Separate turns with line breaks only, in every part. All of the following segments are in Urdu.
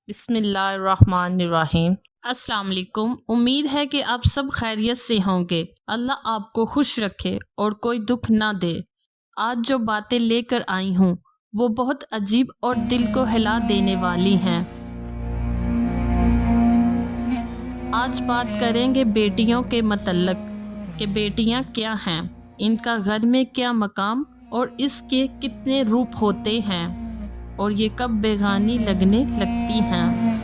بسم اللہ الرحمن الرحیم۔ السلام علیکم۔ امید ہے کہ آپ سب خیریت سے ہوں گے۔ اللہ آپ کو خوش رکھے اور کوئی دکھ نہ دے۔ آج جو باتیں لے کر آئی ہوں وہ بہت عجیب اور دل کو ہلا دینے والی ہیں۔ آج بات کریں گے بیٹیوں کے متعلق کہ بیٹیاں کیا ہیں، ان کا گھر میں کیا مقام اور اس کے کتنے روپ ہوتے ہیں اور یہ کب بیگانی لگنے لگتی ہیں۔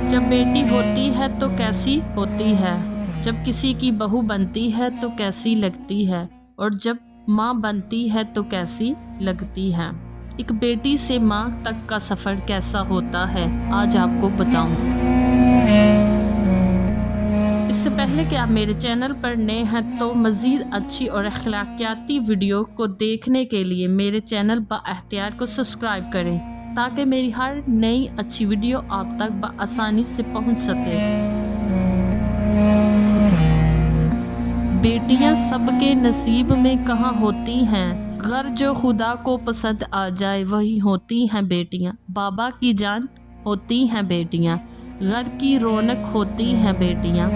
جب بیٹی ہوتی ہے تو کیسی ہوتی ہے، جب کسی کی بہو بنتی ہے تو کیسی لگتی ہے اور جب ماں بنتی ہے تو کیسی لگتی ہے۔ ایک بیٹی سے ماں تک کا سفر کیسا ہوتا ہے آج آپ کو بتاؤں۔ اس سے پہلے کہ آپ میرے چینل پر نئے ہیں تو مزید اچھی اور اخلاقیاتی ویڈیو کو دیکھنے کے لیے میرے چینل با اختیار کو سبسکرائب کریں تاکہ میری ہر نئی اچھی ویڈیو آپ تک بآسانی سے پہنچ سکے۔ بیٹیاں سب کے نصیب میں کہاں ہوتی ہیں، گھر جو خدا کو پسند آ جائے وہی ہوتی ہیں بیٹیاں۔ بابا کی جان ہوتی ہیں بیٹیاں، گھر کی رونق ہوتی ہیں بیٹیاں۔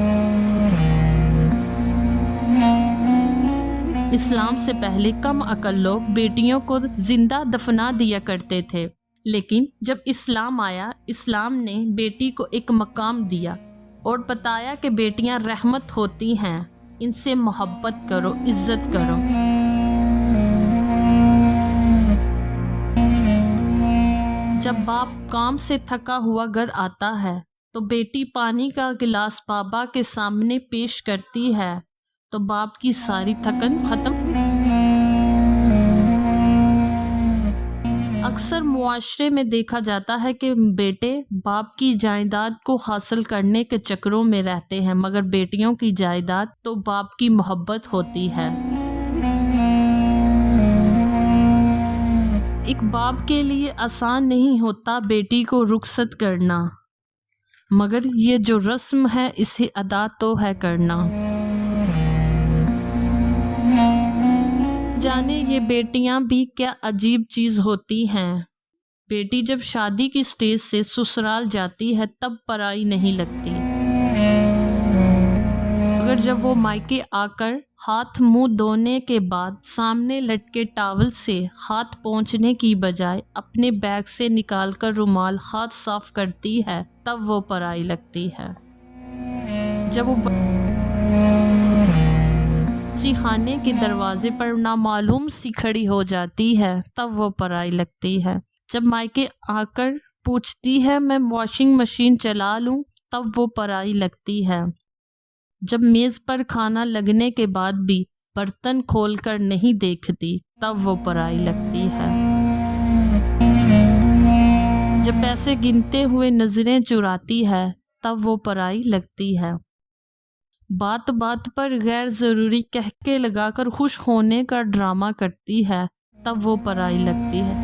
اسلام سے پہلے کم عقل لوگ بیٹیوں کو زندہ دفنا دیا کرتے تھے، لیکن جب اسلام آیا، اسلام نے بیٹی کو ایک مقام دیا اور بتایا کہ بیٹیاں رحمت ہوتی ہیں، ان سے محبت کرو، عزت کرو۔ جب باپ کام سے تھکا ہوا گھر آتا ہے تو بیٹی پانی کا گلاس بابا کے سامنے پیش کرتی ہے تو باپ کی ساری تھکن ختم۔ اکثر معاشرے میں دیکھا جاتا ہے کہ بیٹے باپ کی جائیداد کو حاصل کرنے کے چکروں میں رہتے ہیں، مگر بیٹیوں کی جائیداد تو باپ کی محبت ہوتی ہے۔ ایک باپ کے لیے آسان نہیں ہوتا بیٹی کو رخصت کرنا، مگر یہ جو رسم ہے اسے ادا تو ہے کرنا۔ جانے یہ بیٹیاں بھی کیا عجیب چیز ہوتی ہیں۔ بیٹی جب شادی کی سٹیج سے سسرال جاتی ہے تب پرائی نہیں لگتی، مگر جب وہ مائکے آ کر ہاتھ منہ دھونے کے بعد سامنے لٹکے ٹاول سے ہاتھ پونچھنے کی بجائے اپنے بیگ سے نکال کر رومال ہاتھ صاف کرتی ہے تب وہ پرائی لگتی ہے۔ جب وہ بچی خانے کے دروازے پر نامعلوم سی کھڑی ہو جاتی ہے تب وہ پرائی لگتی ہے۔ جب مائکے آ کر پوچھتی ہے میں واشنگ مشین چلا لوں تب وہ پرائی لگتی ہے۔ جب میز پر کھانا لگنے کے بعد بھی برتن کھول کر نہیں دیکھتی تب وہ پرائی لگتی ہے۔ جب پیسے گنتے ہوئے نظریں چراتی ہے تب وہ پرائی لگتی ہے۔ بات بات پر غیر ضروری کہکے لگا کر خوش ہونے کا ڈرامہ کرتی ہے تب وہ پرائی لگتی ہے۔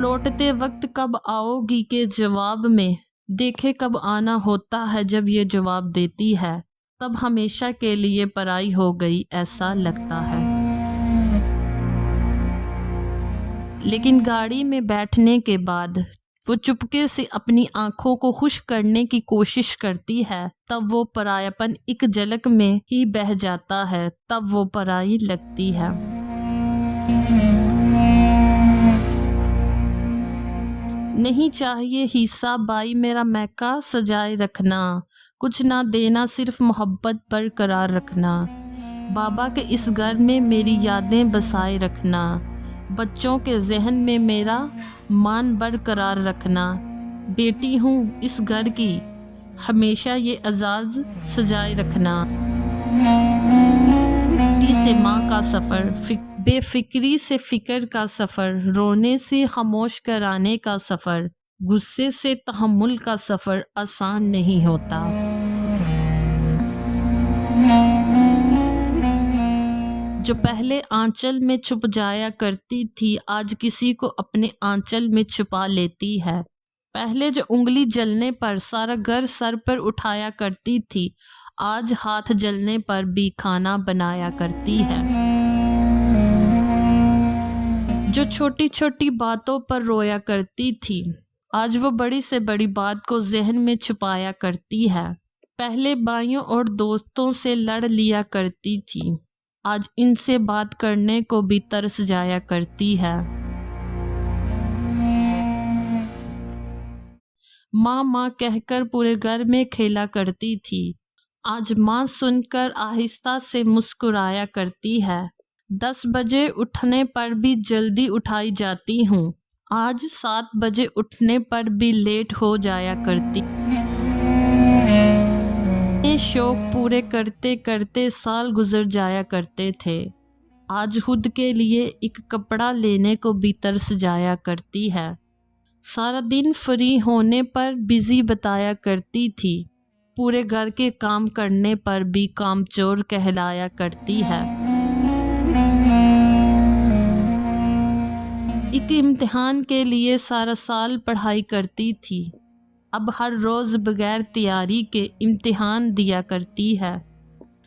لوٹتے وقت کب آؤ گی کے جواب میں دیکھے کب آنا ہوتا ہے، جب یہ جواب دیتی ہے تب ہمیشہ کے لیے پرائی ہو گئی ایسا لگتا ہے۔ لیکن گاڑی میں بیٹھنے کے بعد وہ چپکے سے اپنی آنکھوں کو خشک کرنے کی کوشش کرتی ہے تب وہ پرایا پن ایک جھلک میں ہی بہہ جاتا ہے تب وہ پرائی لگتی ہے۔ نہیں چاہیے حصہ بائی میرا میکا سجائے رکھنا، کچھ نہ دینا صرف محبت برقرار رکھنا، بابا کے اس گھر میں میری یادیں بسائے رکھنا، بچوں کے ذہن میں میرا مان برقرار رکھنا، بیٹی ہوں اس گھر کی ہمیشہ یہ اعزاز سجائے رکھنا۔ بیٹی سے ماں کا سفر، بے فکری سے فکر کا سفر، رونے سے خاموش کرانے کا سفر، غصے سے تحمل کا سفر آسان نہیں ہوتا۔ جو پہلے آنچل میں چھپ جایا کرتی تھی آج کسی کو اپنے آنچل میں چھپا لیتی ہے۔ پہلے جو انگلی جلنے پر سارا گھر سر پر اٹھایا کرتی تھی آج ہاتھ جلنے پر بھی کھانا بنایا کرتی ہے۔ جو چھوٹی چھوٹی باتوں پر رویا کرتی تھی آج وہ بڑی سے بڑی بات کو ذہن میں چھپایا کرتی ہے۔ پہلے بھائیوں اور دوستوں سے لڑ لیا کرتی تھی، آج ان سے بات کرنے کو بھی ترس جایا کرتی ہے۔ ماں ماں کہہ کر پورے گھر میں کھیلا کرتی تھی، آج ماں سن کر آہستہ سے مسکرایا کرتی ہے۔ 10 بجے اٹھنے پر بھی جلدی اٹھائی جاتی ہوں، آج 7 بجے اٹھنے پر بھی لیٹ ہو جایا کرتی۔ اپنے شوق پورے کرتے کرتے سال گزر جایا کرتے تھے، آج خود کے لیے ایک کپڑا لینے کو بھی ترس جایا کرتی ہے۔ سارا دن فری ہونے پر بزی بتایا کرتی تھی، پورے گھر کے کام کرنے پر بھی کام چور کہلایا کرتی ہے۔ ایک امتحان کے لیے سارا سال پڑھائی کرتی تھی، اب ہر روز بغیر تیاری کے امتحان دیا کرتی ہے۔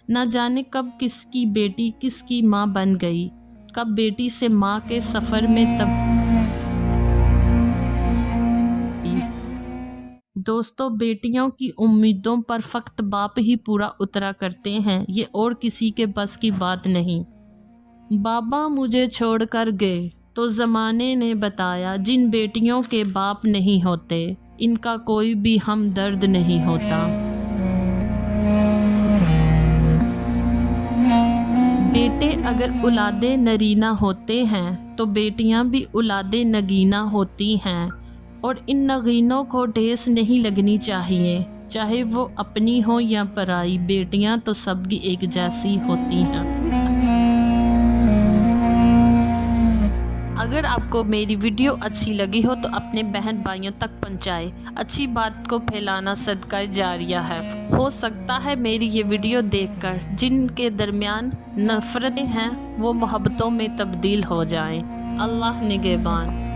نہ جانے کب کس کی بیٹی کس کی ماں بن گئی، کب بیٹی سے ماں کے سفر میں دوستوں، بیٹیوں کی امیدوں پر فقط باپ ہی پورا اترا کرتے ہیں، یہ اور کسی کے بس کی بات نہیں۔ بابا مجھے چھوڑ کر گئے تو زمانے نے بتایا، جن بیٹیوں کے باپ نہیں ہوتے ان کا کوئی بھی ہمدرد نہیں ہوتا۔ بیٹے اگر اولاد نرینہ ہوتے ہیں تو بیٹیاں بھی اولاد نگینہ ہوتی ہیں، اور ان نگینوں کو ٹھیس نہیں لگنی چاہیے، چاہے وہ اپنی ہو یا پرائی، بیٹیاں تو سب کی ایک جیسی ہوتی ہیں۔ اگر آپ کو میری ویڈیو اچھی لگی ہو تو اپنے بہن بھائیوں تک پہنچائیں، اچھی بات کو پھیلانا صدقہ جاریہ ہے۔ ہو سکتا ہے میری یہ ویڈیو دیکھ کر جن کے درمیان نفرتیں ہیں وہ محبتوں میں تبدیل ہو جائیں۔ اللہ نگہبان۔